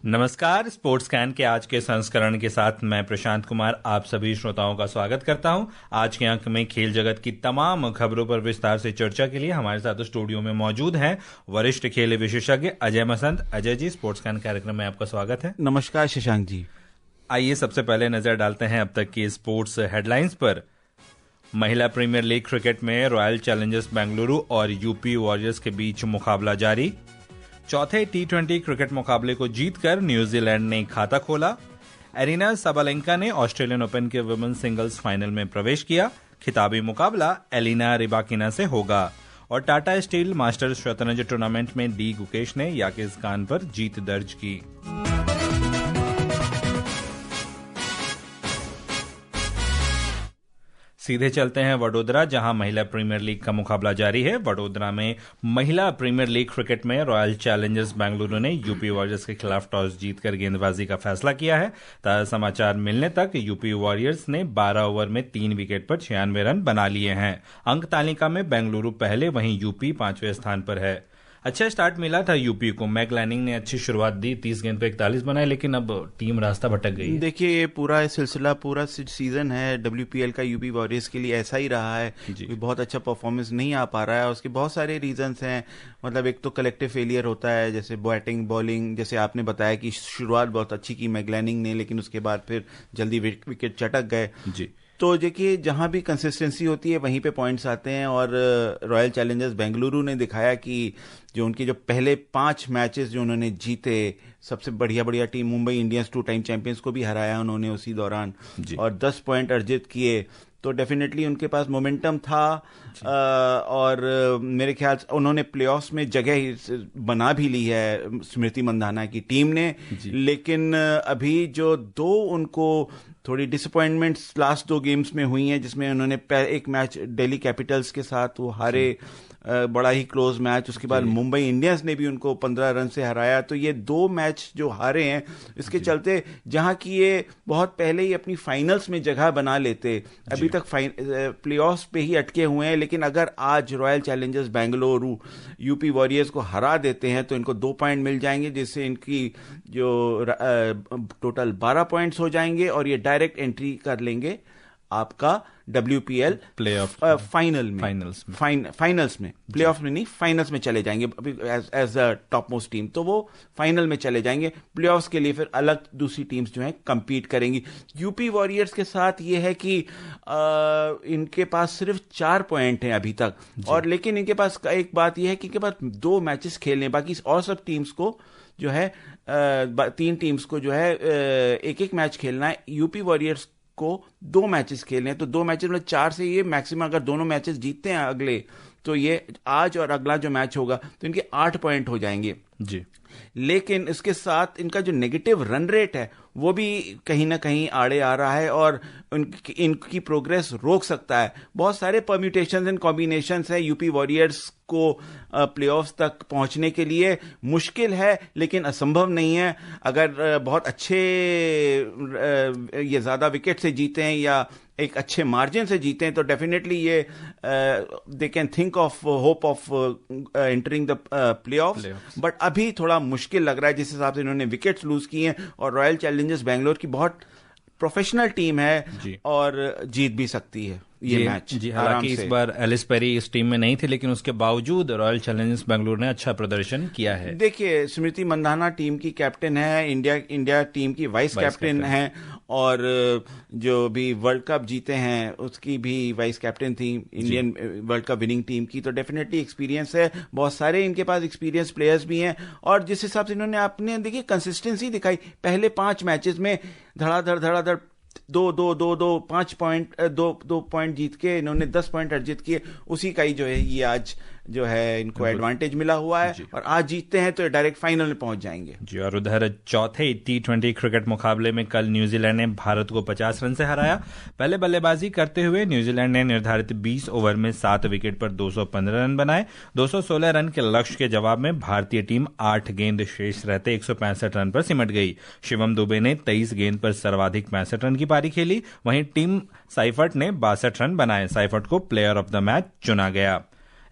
नमस्कार। Sports can के आज के संस्करण के साथ मैं प्रशांत कुमार आप सभी श्रोताओं का स्वागत करता हूं। आज के अंक में खेल जगत की तमाम खबरों पर विस्तार से चर्चा के लिए हमारे साथ स्टूडियो में मौजूद हैं वरिष्ठ खेल विशेषज्ञ अजय मसंत। अजय जी, स्पोर्ट्स कैन कार्यक्रम में आपका स्वागत है। नमस्कार शशांक जी। आइए सबसे पहले नजर डालते हैं अब तक की स्पोर्ट्स हेडलाइंस पर। महिला प्रीमियर लीग क्रिकेट में रॉयल चैलेंजर्स बेंगलुरु और यूपी वॉरियर्स के बीच मुकाबला जारी। चौथे टी20 क्रिकेट मुकाबले को जीतकर न्यूजीलैंड ने खाता खोला। एरिना साबालेंका ने ऑस्ट्रेलियन ओपन के वुमेन्स सिंगल्स फाइनल में प्रवेश किया। खिताबी मुकाबला एलिना रिबाकिना से होगा। और टाटा स्टील मास्टर्स शतरंज टूर्नामेंट में डी गुकेश ने याकिज़खान पर जीत दर्ज की। सीधे चलते हैं वडोदरा, जहां महिला प्रीमियर लीग का मुकाबला जारी है। वडोदरा में महिला प्रीमियर लीग क्रिकेट में रॉयल चैलेंजर्स बेंगलुरु ने यूपी वॉरियर्स के खिलाफ टॉस जीतकर गेंदबाजी का फैसला किया है। ताजा समाचार मिलने तक यूपी वॉरियर्स ने 12 ओवर में 3 विकेट पर 96 रन बना लिए हैं। अंक तालिका में बेंगलुरु पहले, वहीं यूपी 5वें स्थान पर है। अच्छा स्टार्ट मिला था यूपी को। मैक लैनिंग ने अच्छी शुरुआत दी, 30 गेंद पे 41 बनाए, लेकिन अब टीम रास्ता भटक गई है। देखिए, ये पूरा सिलसिला, पूरा सीजन है डब्ल्यूपीएल का यूपी वॉरियर्स के लिए ऐसा ही रहा है। बहुत अच्छा परफॉर्मेंस नहीं आ पा रहा है। उसके बहुत सारे रीजंस हैं। मतलब एक तो कलेक्टिव फेलियर होता है, जैसे बैटिंग बॉलिंग, जैसे आपने बताया कि शुरुआत बहुत अच्छी की मैक लैनिंग ने, लेकिन उसके बाद फिर जल्दी विकेट चटक गए जी। तो देखिए, जहां भी कंसिस्टेंसी होती है वहीं पे पॉइंट्स आते हैं। और रॉयल चैलेंजर्स बेंगलुरु ने दिखाया कि जो उनके जो पहले 5 मैचेस जो उन्होंने जीते, सबसे बढ़िया team Mumbai Indians 2 time champions को भी हराया उन्होंने उसी दौरान, और 10 पॉइंट अर्जित किए। तो डेफिनेटली उनके पास मोमेंटम था। और मेरे ख्याल से उन्होंने प्लेऑफ्स में जगह बना भी ली है स्मृति मंधाना की टीम ने। लेकिन अभी जो 2 उनको थोड़ी डिसअपॉइंटमेंट्स लास्ट 2 गेम्स में हुई हैं, जिसमें उन्होंने एक मैच दिल्ली कैपिटल्स के साथ वो हारे, बड़ा ही क्लोज मैच। उसके बाद मुंबई इंडियंस ने भी उनको 15 रन से हराया। तो ये 2 मैच जो हारे हैं, इसके चलते जहां की ये बहुत पहले ही अपनी फाइनल्स में जगह बना लेते, अभी तक प्लेऑफ्स पे ही अटके हुए हैं। लेकिन अगर आज royal Challengers Bengaluru UP warriors को हरा देते हैं तो इनको 2 पॉइंट मिल जाएंगे, जिससे इनकी जो टोटल 12 पॉइंट्स हो जाएंगे और ये डायरेक्ट एंट्री कर लेंगे आपका WPL प्लेऑफ फाइनल्स में प्लेऑफ में नहीं, फाइनल्स में चले जाएंगे as a top most team. तो वो फाइनल में चले जाएंगे। प्लेऑफ्स के लिए फिर अलग दूसरी टीम्स जो हैं compete करेंगी। यूपी वॉरियर्स के साथ ये है कि इनके पास सिर्फ 4 पॉइंट हैं अभी तक। और लेकिन इनके पास एक बात यह है कि इनके पास 2 मैचेस खेलने, बाकी और सब टीम्स को जो है 3 टीम्स को जो है एक मैच खेलना है। यूपी वॉरियर्स को 2 मैचेस खेलने हैं। तो 2 मैचेस मतलब 4 से ये मैक्सिमम, अगर दोनों मैचेस जीतते हैं अगले, तो ये आज और अगला जो मैच होगा तो इनके 8 पॉइंट हो जाएंगे जी। लेकिन इसके साथ इनका जो नेगेटिव रन रेट है वो भी कहीं ना कहीं आड़े आ रहा है और इनकी प्रोग्रेस रोक सकता है। बहुत सारे परम्यूटेशंस एंड कॉम्बिनेशंस है यूपी वॉरियर्स को प्लेऑफ्स तक पहुंचने के लिए। मुश्किल है लेकिन असंभव नहीं है। अगर बहुत अच्छे ये ज्यादा विकेट से जीते हैं या एक अच्छे मार्जिन से जीते हैं तो डेफिनेटली ये they can think of hope of entering the playoffs. But अभी थोड़ा मुश्किल लग रहा है जिस हिसाब से इन्होंने विकेट्स लूज किए हैं। और रॉयल चैलेंजर्स बेंगलोर की बहुत प्रोफेशनल टीम है और जीत भी सकती है ये मैच जी। हालांकि इस बार एलिस पेरी इस टीम में नहीं थे, लेकिन उसके बावजूद रॉयल चैलेंजर्स बेंगलुरु ने अच्छा प्रदर्शन किया है। देखिए, स्मृति मंधाना टीम की कैप्टन है, इंडिया टीम की वाइस कैप्टन है, और जो भी वर्ल्ड कप जीते हैं उसकी भी वाइस कैप्टन थी Indian world cup winning team की। तो डेफिनेटली एक्सपीरियंस है, बहुत सारे इनके पास एक्सपीरियंस प्लेयर्स भी हैं। और जिस हिसाब से इन्होंने आपने देखिए कंसिस्टेंसी दिखाई, पहले 5 मैचेस में धड़ाधड़ 5 पॉइंट जीत के इन्होंने 10 पॉइंट अर्जित किए। उसी का ही जो है ये आज जो है इनको एडवांटेज मिला हुआ है और आज जीतते हैं तो डायरेक्ट फाइनल में पहुंच जाएंगे जी। और उधर चौथे टी20 क्रिकेट मुकाबले में कल न्यूजीलैंड ने भारत को 50 रन से हराया। पहले बल्लेबाजी करते हुए न्यूजीलैंड ने निर्धारित 20 ओवर में 7 विकेट पर 215 रन बनाए। 216 रन के लक्ष्य के जवाब में भारतीय टीम 8 गेंद शेष रहते 165 रन पर सिमट गई। शिवम दुबे ने 23 गेंद पर सर्वाधिक 65 रन की पारी खेली। वहीं टीम साइफर्ट ने 62 रन बनाए। साइफर्ट को प्लेयर ऑफ द मैच चुना गया।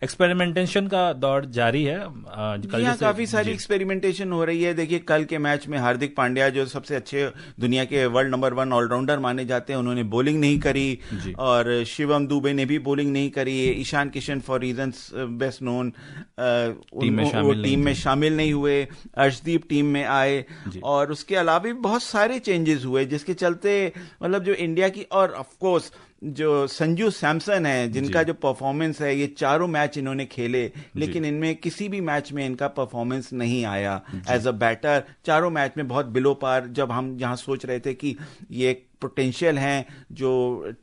एक्सपेरिमेंटेशन का दौर जारी है। यहाँ काफी सारी एक्सपेरिमेंटेशन हो रही है। देखिए कल के मैच में हार्दिक पांड्या जो सबसे अच्छे दुनिया के वर्ल्ड नंबर 1 ऑलराउंडर माने जाते हैं, उन्होंने बॉलिंग नहीं करी, और शिवम दुबे ने भी बॉलिंग नहीं करी। Ishan Kishan for reasons best known team में शामिल नहीं हुए। अर्शदीप टीम में आए, और उसके अलावा भी बहुत सारे चेंजेस हुए जिसके चलते मतलब जो इंडिया की, और ऑफ कोर्स जो संजू सैमसन है जिनका जो परफॉर्मेंस है, ये चारों मैच इन्होंने खेले लेकिन इनमें किसी भी मैच में इनका परफॉर्मेंस नहीं आया एज अ बैटर। चारों मैच में बहुत बिलो पार। जब हम यहाँ सोच रहे थे कि ये एक पोटेंशियल हैं जो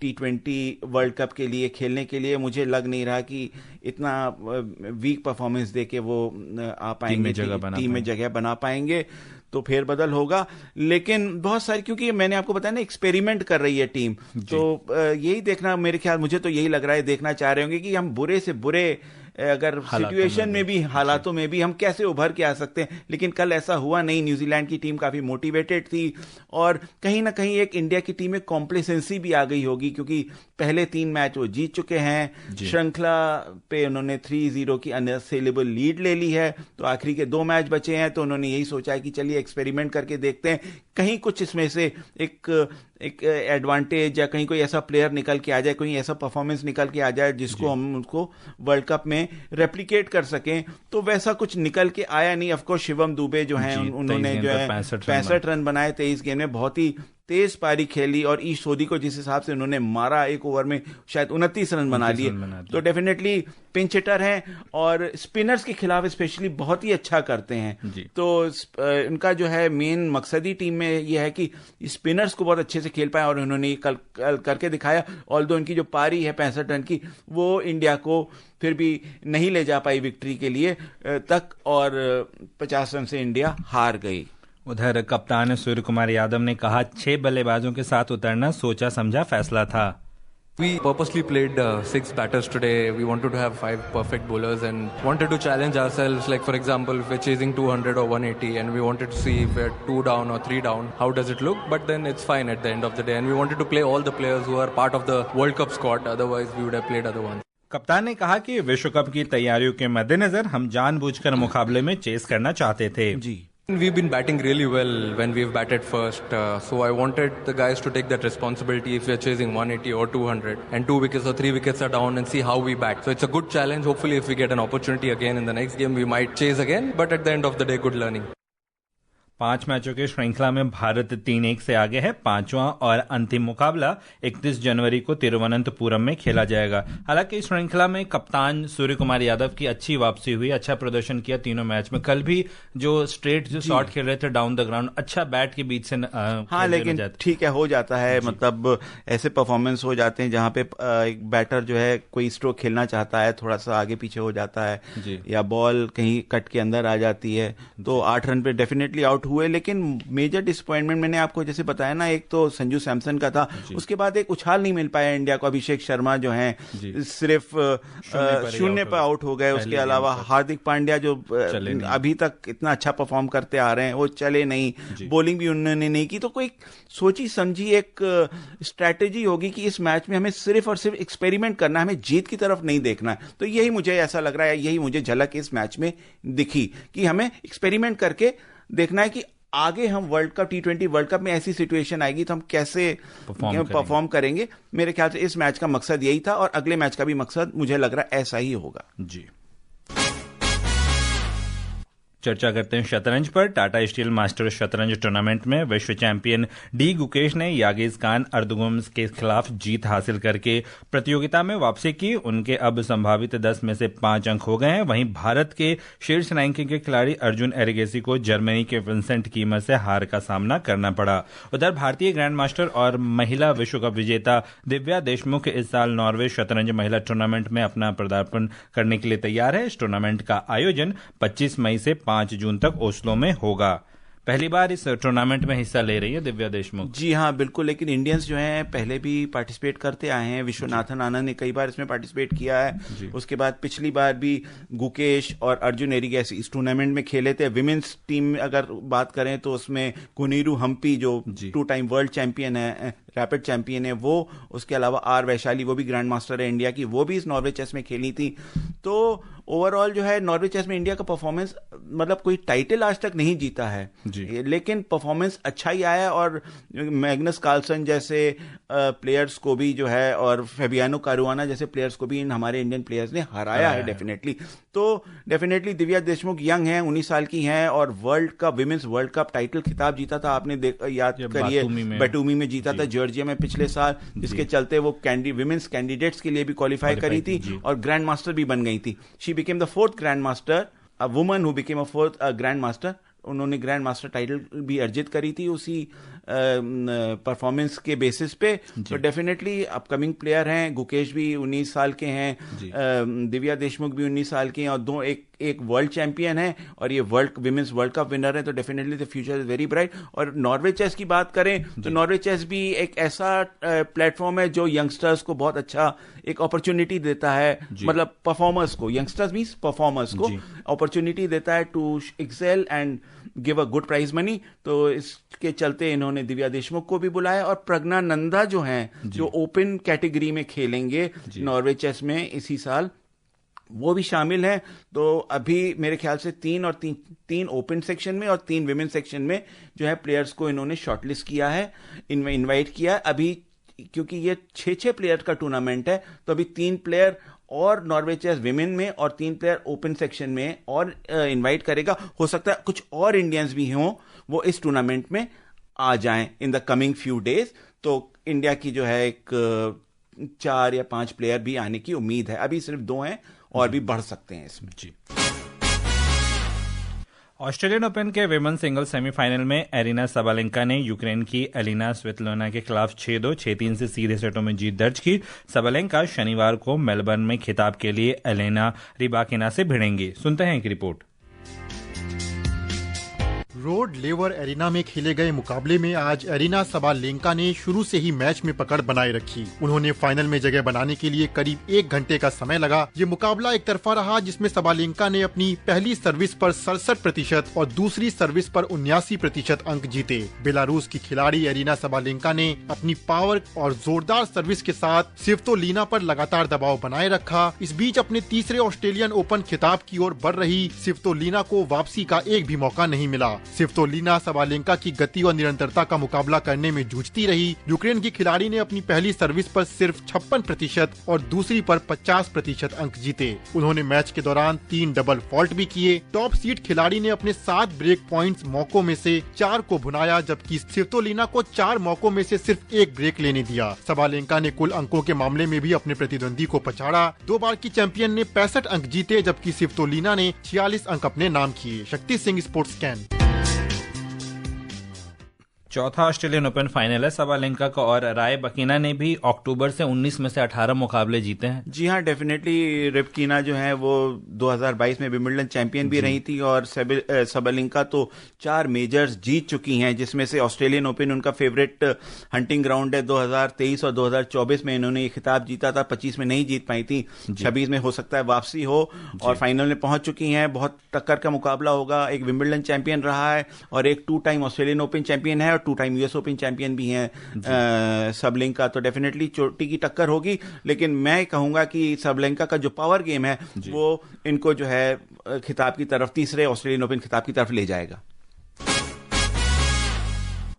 T20 वर्ल्ड कप के लिए खेलने के लिए, मुझे लग नहीं रहा कि इतना वीक परफॉर्मेंस दे के वो आ पाएंगे, टीम में जगह बना पाएंगे। तो फेरबदल होगा, लेकिन बहुत सारी, क्योंकि मैंने आपको बताया ना एक्सपेरिमेंट कर रही है टीम, तो यही देखना, मेरे ख्याल, मुझे तो यही लग रहा है, देखना चाह रहे होंगे कि हम बुरे से बुरे अगर सिचुएशन में भी, हालातों में भी हम कैसे उभर के आ सकते हैं। लेकिन कल ऐसा हुआ नहीं। न्यूजीलैंड की टीम काफी मोटिवेटेड थी, और कहीं ना कहीं एक इंडिया की टीम में कॉम्प्लेसेंसी भी आ गई होगी, क्योंकि पहले 3 मैच वो जीत चुके हैं, श्रृंखला पे उन्होंने 3-0 की अनअसेलेबल लीड ले ली है। तो आखिरी के 2 मैच बचे हैं, तो उन्होंने यही सोचा है कि चलिए एक्सपेरिमेंट करके देखते हैं, कहीं कुछ इसमें से एक एडवांटेज या कहीं कोई ऐसा प्लेयर निकल के आ जाए, कोई ऐसा परफॉर्मेंस निकल के आ जाए जिसको हम उसको वर्ल्ड कप में रेप्लिकेट कर सकें। तो वैसा कुछ निकल के आया नहीं। ऑफ कोर्स शिवम दुबे जो हैं उन्होंने जो है 65 रन बनाए 23 गेंद में, बहुत ही तेज पारी खेली, और ईश सोधी को जिस हिसाब से उन्होंने मारा, एक ओवर में शायद 29 रन बना लिए। तो डेफिनेटली पिंच हिटर हैं, और स्पिनर्स के खिलाफ स्पेशली बहुत ही अच्छा करते हैं। तो उनका जो है मेन मकसद ही टीम में यह है कि स्पिनर्स को बहुत अच्छे से खेल पाए, और उन्होंने कल करके दिखाया। ऑल्दो उनकी जो पारी है 65 रन की, वो इंडिया को फिर भी नहीं ले जा पाई विक्ट्री के लिए तक, और 50 रन से इंडिया हार गई। उधर कप्तान सूर्य कुमार यादव ने कहा, 6 बल्लेबाजों के साथ उतरना सोचा समझा फैसला था। We purposely played 6 batters today. We wanted to have 5 perfect bowlers and wanted to challenge ourselves. Like for example, if we're chasing 200 or 180 and we wanted to see if we're 2 down or 3 down, how does it look? But then it's fine at the end of the day. And we wanted to play all the players who are part of the World Cup squad. Otherwise, we would have played other ones. कप्तान ने कहा कि विश्व cup की तैयारियों के मद्देनजर हम जानबूझकर मुकाबले में चेस करना चाहते थे। जी, we've been batting really well when we've batted first, so I wanted the guys to take that responsibility if we're chasing 180 or 200 and 2 wickets or 3 wickets are down, and see how we bat. So it's a good challenge. Hopefully if we get an opportunity again in the next game, we might chase again, but at the end of the day, good learning. 5 मैचों की श्रृंखला में भारत 3-1 से आगे है। 5वां और अंतिम मुकाबला 31 जनवरी को तिरुवनंतपुरम में खेला जाएगा। हालांकि इस श्रृंखला में कप्तान सूर्य कुमार यादव की अच्छी वापसी हुई, अच्छा प्रदर्शन किया तीनों मैच में। कल भी जो स्ट्रेट जो शॉट खेल रहे थे डाउन द ग्राउंड, अच्छा बैट के बीच से हाँ, लेकिन ठीक है, हो जाता है, मतलब ऐसे परफॉर्मेंस हो जाते हैं जहां पे एक बैटर जो है कोई स्ट्रोक खेलना चाहता है, थोड़ा सा आगे पीछे हो जाता है, या बॉल कहीं कट के अंदर आ जाती है, तो 8 रन पे डेफिनेटली आउट हुए। लेकिन मेजर डिसअपॉइंटमेंट मैंने आपको जैसे बताया ना, एक तो संजू सैमसन का था, उसके बाद एक उछाल नहीं मिल पाया इंडिया को। अभिषेक शर्मा जो हैं सिर्फ शून्य पर आउट हो गए। उसके अलावा हार्दिक पांड्या जो अभी तक इतना अच्छा परफॉर्म करते आ रहे हैं, वो चले नहीं, बॉलिंग भी उन्होंने नहीं की। तो कोई सोची समझी एक स्ट्रैटेजी होगी कि इस मैच में हमें सिर्फ और सिर्फ एक्सपेरिमेंट करना है, हमें जीत की तरफ नहीं देखना है। तो यही मुझे ऐसा लग रहा है, यही मुझे झलक इस मैच में दिखी कि हमें एक्सपेरिमेंट करके देखना है कि आगे हम world cup T20 world cup में ऐसी सिचुएशन आएगी तो हम कैसे परफॉर्म करेंगे। मेरे ख्याल से इस मैच का मकसद यही था, और अगले मैच का भी मकसद मुझे लग रहा है ऐसा ही होगा। जी, चर्चा करते हैं शतरंज पर। टाटा स्टील मास्टर्स शतरंज टूर्नामेंट में विश्व चैंपियन डी गुकेश ने यागिज खान अर्दुगुम्स के खिलाफ जीत हासिल करके प्रतियोगिता में वापसी की। उनके अब संभावित 10 में से 5 अंक हो गए हैं। वहीं भारत के शीर्ष रैंकिंग के खिलाड़ी अर्जुन एरिगेसी को जर्मनी के विंसेंट कीमर से हार का सामना करना पड़ा। उधर भारतीय ग्रैंड मास्टर और महिला विश्व कप विजेता दिव्या देशमुख इस साल नॉर्वे शतरंज महिला टूर्नामेंट में अपना पदार्पण करने के लिए तैयार है। इस टूर्नामेंट का आयोजन 25 मई से 5 जून तक ओस्लो में होगा। पहली बार इस टूर्नामेंट में हिस्सा ले रही है दिव्या देशमुख। जी हाँ बिल्कुल, लेकिन इंडियंस जो हैं पहले भी पार्टिसिपेट करते आए हैं। विश्वनाथन आनंद ने कई बार इसमें पार्टिसिपेट किया है। उसके बाद पिछली बार भी गुकेश और अर्जुन एरिगैस इस टूर्नामेंट में खेले थे। विमेंस टीम अगर बात करें तो उसमें कोनीरू हम्पी जो 2 टाइम वर्ल्ड चैंपियन है, रैपिड चैंपियन है वो, उसके अलावा आर वैशाली वो भी ग्रैंड मास्टर है इंडिया की, वो भी इस नॉर्वे चेस में खेली थी। तो ओवरऑल जो है नॉर्वे चेस में इंडिया का परफॉर्मेंस, मतलब कोई टाइटल आज तक नहीं जीता है लेकिन परफॉर्मेंस अच्छा ही आया है। और मैग्नस कार्लसन जैसे प्लेयर्स को भी जो है, और फेबियानो कारुआना जैसे प्लेयर्स को भी इन हमारे इंडियन प्लेयर्स ने हराया है डेफिनेटली। तो डेफिनेटली दिव्या देशमुख यंग हैं, 19 साल की हैं, और world cup, women's world cup title खिताब जीता था, आपने याद करिए बैटूमी में जीता था जॉर्जिया में पिछले साल, जिसके चलते वो विमेंस कैंडिडेट्स के लिए भी क्वालिफाई करी थी और ग्रैंड मास्टर भी बन गई थी। She became the 4th grand master, a woman who became a 4th grand master. उन्होंने ग्रैंड मास्टर टाइटल भी अर्जित करी थी उसी परफॉर्मेंस के बेसिस पे। तो डेफिनेटली अपकमिंग प्लेयर हैं। गुकेश भी 19 साल के हैं, दिव्या देशमुख भी 19 साल के हैं, और एक वर्ल्ड चैंपियन है और ये विमेंस वर्ल्ड कप विनर है। तो definitely the future is very bright. और नॉर्वे चेस की बात करें तो नॉर्वे चेस भी एक ऐसा प्लेटफॉर्म है जो यंगस्टर्स को बहुत अच्छा एक अपॉर्चुनिटी देता है, मतलब परफॉर्मर्स को, यंगस्टर्स मींस परफॉर्मर्स को अपॉर्चुनिटी देता है to excel and give a good prize money. तो इसके चलते इन्होंने दिव्या देशमुख को भी बुलाया, और प्रज्ञा नंदा जो हैं, जो ओपन कैटेगरी में खेलेंगे नॉर्वे चेस में इसी साल, वो भी शामिल हैं। तो अभी मेरे ख्याल से 3 ओपन सेक्शन में और 3 विमेन सेक्शन में जो है प्लेयर्स को इन्होंने शॉर्टलिस्ट किया है, इनवाइट किया है। अभी क्योंकि ये 6 प्लेयर का टूर्नामेंट है, तो अभी 3 प्लेयर और नॉर्वे चेस विमेन में और 3 प्लेयर ओपन सेक्शन में और इनवाइट करेगा। हो सकता है कुछ और इंडियंस भी हों वो इस टूर्नामेंट में आ जाएं in the coming few days. तो इंडिया की जो है एक 4 या 5 प्लेयर भी आने की उम्मीद है। अभी सिर्फ 2 हैं और भी बढ़ सकते हैं इसमें। जी। ऑस्ट्रेलियन ओपन के विमेन सिंगल सेमीफाइनल में एरिना सबालेंका ने यूक्रेन की एलिना स्वितलोना के खिलाफ 6-2, 6-3 से सीधे सेटों में जीत दर्ज की। सबालेंका शनिवार को मेलबर्न में खिताब के लिए एलेना रिबाकिना से भिड़ेंगी। सुनते हैं एक रिपोर्ट। रोड लेवर एरिना में खेले गए मुकाबले में आज एरिना सबालेंका ने शुरू से ही मैच में पकड़ बनाए रखी। उन्होंने फाइनल में जगह बनाने के लिए करीब 1 घंटे का समय लगा। ये मुकाबला एक तरफा रहा, जिसमें सबालेंका ने अपनी पहली सर्विस पर 67% और दूसरी सर्विस पर 79% अंक जीते। बेलारूस की खिलाड़ी एरिना सबालेंका ने अपनी पावर और जोरदार सर्विस के साथ स्वितोलिना पर लगातार दबाव बनाए रखा। इस बीच अपने तीसरे ऑस्ट्रेलियन ओपन खिताब की ओर बढ़ रही स्वितोलिना को वापसी का एक भी मौका नहीं मिला। स्वितोलिना सबालेंका की गति और निरंतरता का मुकाबला करने में जूझती रही। यूक्रेन की खिलाड़ी ने अपनी पहली सर्विस पर सिर्फ 56% और दूसरी पर 50% अंक जीते। उन्होंने मैच के दौरान 3 डबल फॉल्ट भी किए। टॉप सीड खिलाड़ी ने अपने 7 ब्रेक पॉइंट्स मौकों में से 4 को भुनाया, जबकि स्वितोलिना को 4 मौकों में से सिर्फ 1 ब्रेक लेने दिया। सबालेंका ने कुल अंकों के मामले में भी अपने प्रतिद्वंदी को पछाड़ा। 2 बार की चैंपियन ने 65 अंक जीते, जबकि स्वितोलिना ने 46 अंक अपने नाम किए। Shakti Singh, sports scan. चौथा ऑस्ट्रेलियन ओपन फाइनल है सबालेंका का, और रायबकीना ने भी अक्टूबर से 19 में से 18 मुकाबले जीते हैं। जी हाँ, डेफिनेटली रिबकीना जो है वो 2022 में विंबलडन चैंपियन भी रही थी, और सबालेंका तो 4 मेजर्स जीत चुकी हैं, जिसमें से ऑस्ट्रेलियन ओपन उनका फेवरेट हंटिंग ग्राउंड है। 2023 और 2024 में इन्होंने ये खिताब जीता था, 25 में नहीं जीत पाई थी, 26 में हो सकता है वापसी हो, और फाइनल में पहुंच चुकी हैं। बहुत टक्कर का मुकाबला होगा। एक विंबलडन चैंपियन रहा है और एक 2 टाइम ऑस्ट्रेलियन ओपन चैंपियन है, 2 टाइम यूएस ओपन चैंपियन भी हैं सबलेंका। तो डेफिनेटली चोटी की टक्कर होगी, लेकिन मैं कहूंगा कि सबलेंका का जो पावर गेम है वो इनको जो है खिताब की तरफ, तीसरे ऑस्ट्रेलियन ओपन खिताब की तरफ ले जाएगा।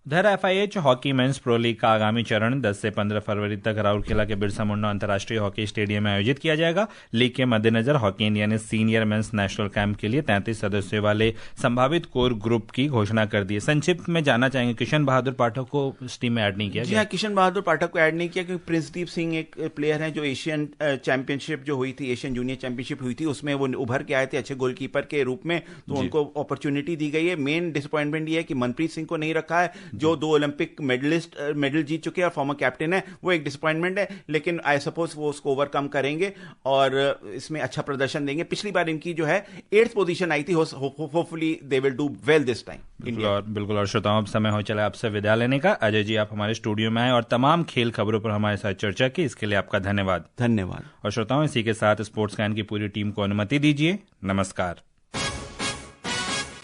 उधर FIH hockey mains pro league का आगामी चरण 10 से 15 फरवरी तक राउरकेला के बिरसा मुंडा अंतर्राष्ट्रीय हॉकी स्टेडियम में आयोजित किया जाएगा। लीग के मद्देनजर हॉकी इंडिया ने सीनियर मेंस नेशनल कैंप के लिए 33 सदस्यों वाले संभावित कोर ग्रुप की घोषणा कर दी है। संक्षिप्त में जानना चाहेंगे, किशन बहादुर पाठक को इस टीम में ऐड नहीं किया? जी हाँ, किशन बहादुर पाठक को ऐड नहीं किया क्योंकि प्रिंसदीप सिंह एक प्लेयर है जो एशियन चैंपियनशिप जो हुई थी, एशियन जूनियर चैंपियनशिप हुई थी, उसमें वो उभर के आए थे अच्छे गोलकीपर के रूप में, तो उनको अपॉर्चुनिटी दी गई है। मेन डिसअपॉइंटमेंट ये है कि मनप्रीत सिंह को नहीं रखा है, जो 2 ओलंपिक मेडल जीत चुके हैं और फॉर्मर कैप्टन है, वो एक डिसअपॉइंटमेंट है, लेकिन आई सपोज वो उसको ओवरकम करेंगे और इसमें अच्छा प्रदर्शन देंगे। पिछली बार इनकी जो है 8th पोजीशन आई थी, hopefully they will do well this time. बिल्कुल। और श्रोताओं, अब समय हो चला आपसे विदा लेने का। अजय जी, आप हमारे स्टूडियो में आए और तमाम खेल खबरों पर हमारे साथ चर्चा की, इसके लिए आपका धन्यवाद। धन्यवाद। और श्रोताओं, इसी के साथ स्पोर्ट्स कैन की पूरी टीम को अनुमति दीजिए। नमस्कार।